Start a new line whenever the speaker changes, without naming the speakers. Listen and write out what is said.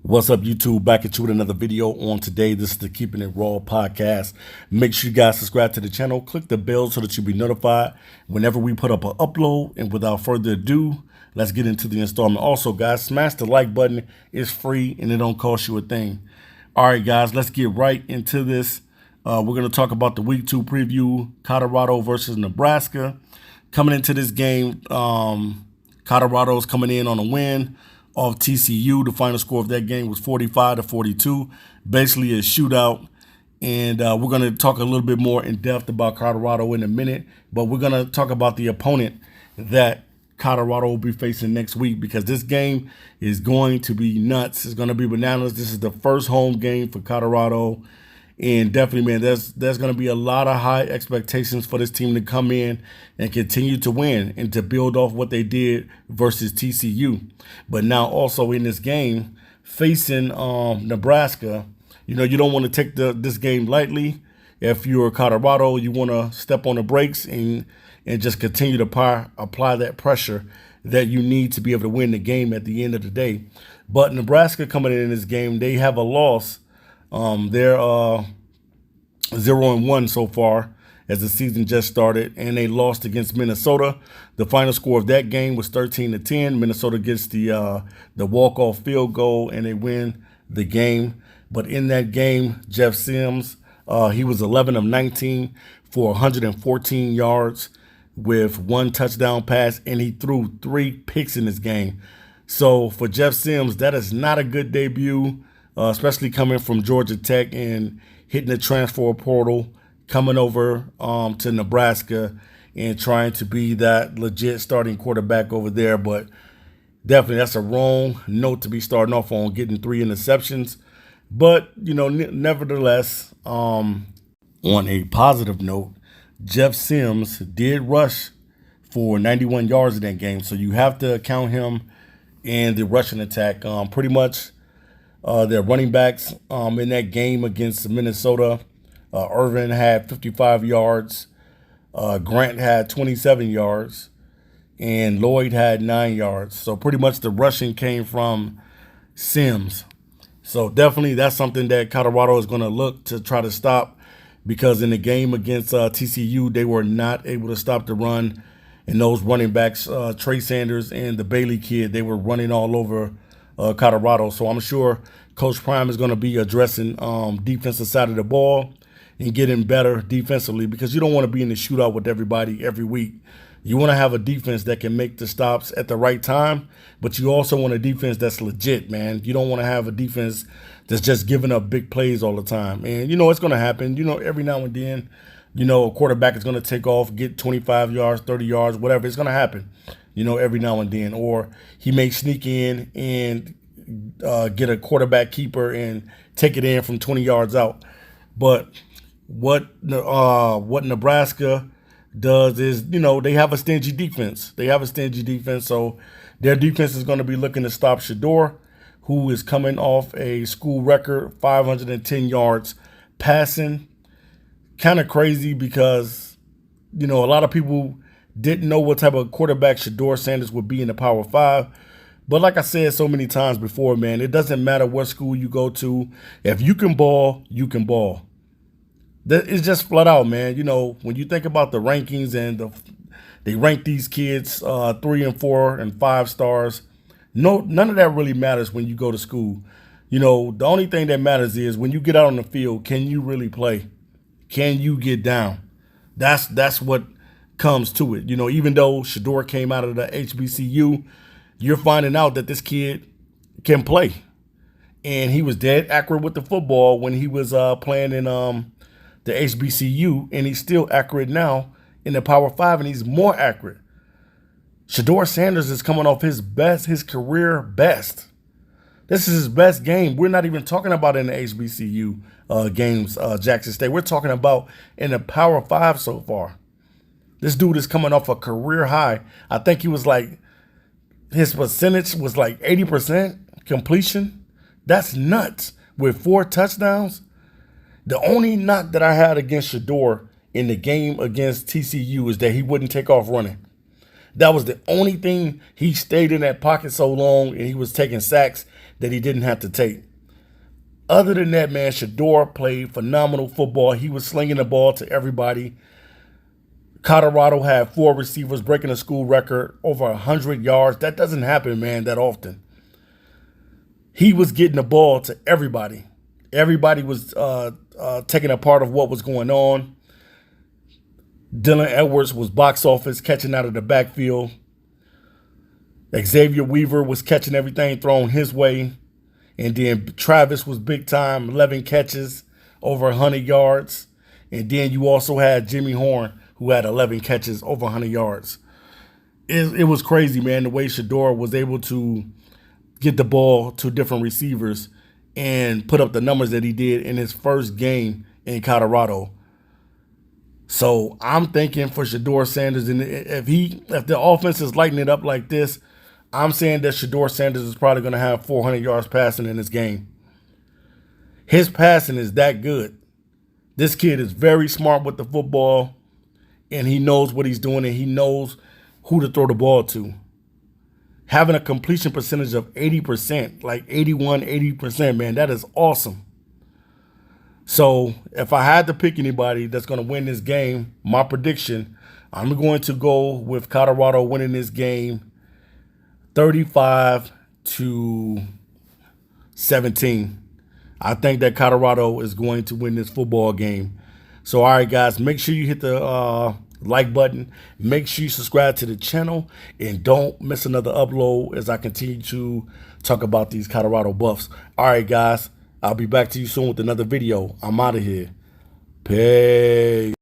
What's up, YouTube? Back at you with another video on today. This is the Keeping It Raw podcast. Make sure you guys subscribe to the channel. Click the bell so that you'll be notified whenever we put up an upload. And without further ado, let's get into the installment. Also, guys, smash the like button. It's free and it don't cost you a thing. All right, guys, let's get right into this. We're going to talk about the Week 2 preview, Colorado versus Nebraska. Coming into this game, Colorado's coming in on a win of TCU. The final score of that game was 45-42, basically a shootout. And we're going to talk a little bit more in depth about Colorado in a minute, but we're going to talk about the opponent that Colorado will be facing next week, because this game is going to be nuts. It's going to be bananas. This is the first home game for Colorado. And definitely, man, there's going to be a lot of high expectations for this team to come in and continue to win and to build off what they did versus TCU. But now also in this game, facing Nebraska, you don't want to take this game lightly. If you're Colorado, you want to step on the brakes and just continue to apply that pressure that you need to be able to win the game at the end of the day. But Nebraska coming in this game, they have a loss. They're 0-1 so far as the season just started, and they lost against Minnesota. The final score of that game was 13-10. Minnesota gets the walk-off field goal, and they win the game. But in that game, Jeff Sims, he was 11 of 19 for 114 yards with one touchdown pass, and he threw 3 picks in this game. So for Jeff Sims, that is not a good debut. Especially coming from Georgia Tech and hitting the transfer portal, coming over to Nebraska and trying to be that legit starting quarterback over there. But definitely that's a wrong note to be starting off on, getting 3 interceptions. But, nevertheless, on a positive note, Jeff Sims did rush for 91 yards in that game. So you have to count him in the rushing attack. Pretty much their running backs in that game against Minnesota, Irvin had 55 yards, Grant had 27 yards, and Lloyd had 9 yards. So pretty much the rushing came from Sims. So definitely that's something that Colorado is going to look to try to stop, because in the game against TCU, they were not able to stop the run. And those running backs, Trey Sanders and the Bailey kid, they were running all over Colorado. So I'm sure Coach Prime is going to be addressing defensive side of the ball and getting better defensively, because you don't want to be in the shootout with everybody every week. You want to have a defense that can make the stops at the right time, but you also want a defense that's legit, man. You don't want to have a defense that's just giving up big plays all the time. And, it's going to happen. Every now and then, a quarterback is going to take off, get 25 yards, 30 yards, whatever. It's going to happen, every now and then. Or he may sneak in and get a quarterback keeper and take it in from 20 yards out. But what Nebraska does is, they have a stingy defense. So their defense is going to be looking to stop Shedeur, who is coming off a school record 510 yards passing. Kind of crazy, because, a lot of people didn't know what type of quarterback Shedeur Sanders would be in the Power 5. But like I said so many times before, man, it doesn't matter what school you go to. If you can ball, you can ball. It's just flat out, man. When you think about the rankings and they rank these kids 3 and 4 and 5 stars, none of that really matters when you go to school. The only thing that matters is when you get out on the field, can you really play? Can you get down? That's what comes to it. Even though Shedeur came out of the HBCU, you're finding out that this kid can play. And he was dead accurate with the football when he was playing in the HBCU, and he's still accurate now in the Power 5, and he's more accurate. Shedeur Sanders is coming off his career best. This is his best game. We're not even talking about in the HBCU games, Jackson State. We're talking about in the Power 5 so far. This dude is coming off a career high. I think he was his percentage was 80% completion. That's nuts. With 4 touchdowns. The only knock that I had against Shedeur in the game against TCU is that he wouldn't take off running. That was the only thing. He stayed in that pocket so long, and he was taking sacks that he didn't have to take. Other than that, man, Shedeur played phenomenal football. He was slinging the ball to everybody. Colorado had 4 receivers breaking a school record, over 100 yards. That doesn't happen, man, that often. He was getting the ball to everybody. Everybody was taking a part of what was going on. Dylan Edwards was box office, catching out of the backfield. Xavier Weaver was catching everything thrown his way. And then Travis was big time, 11 catches, over 100 yards. And then you also had Jimmy Horn, who had 11 catches, over 100 yards. It was crazy, man, the way Shedeur was able to get the ball to different receivers and put up the numbers that he did in his first game in Colorado. So I'm thinking for Shedeur Sanders, and if the offense is lighting it up like this, I'm saying that Shedeur Sanders is probably going to have 400 yards passing in this game. His passing is that good. This kid is very smart with the football, and he knows what he's doing, and he knows who to throw the ball to. Having a completion percentage of 80%, like 81, 80%, man, that is awesome. So if I had to pick anybody that's going to win this game, my prediction, I'm going to go with Colorado winning this game 35-17. I think that Colorado is going to win this football game. So, all right, guys, make sure you hit the like button. Make sure you subscribe to the channel. And don't miss another upload as I continue to talk about these Colorado Buffs. All right, guys, I'll be back to you soon with another video. I'm out of here. Peace.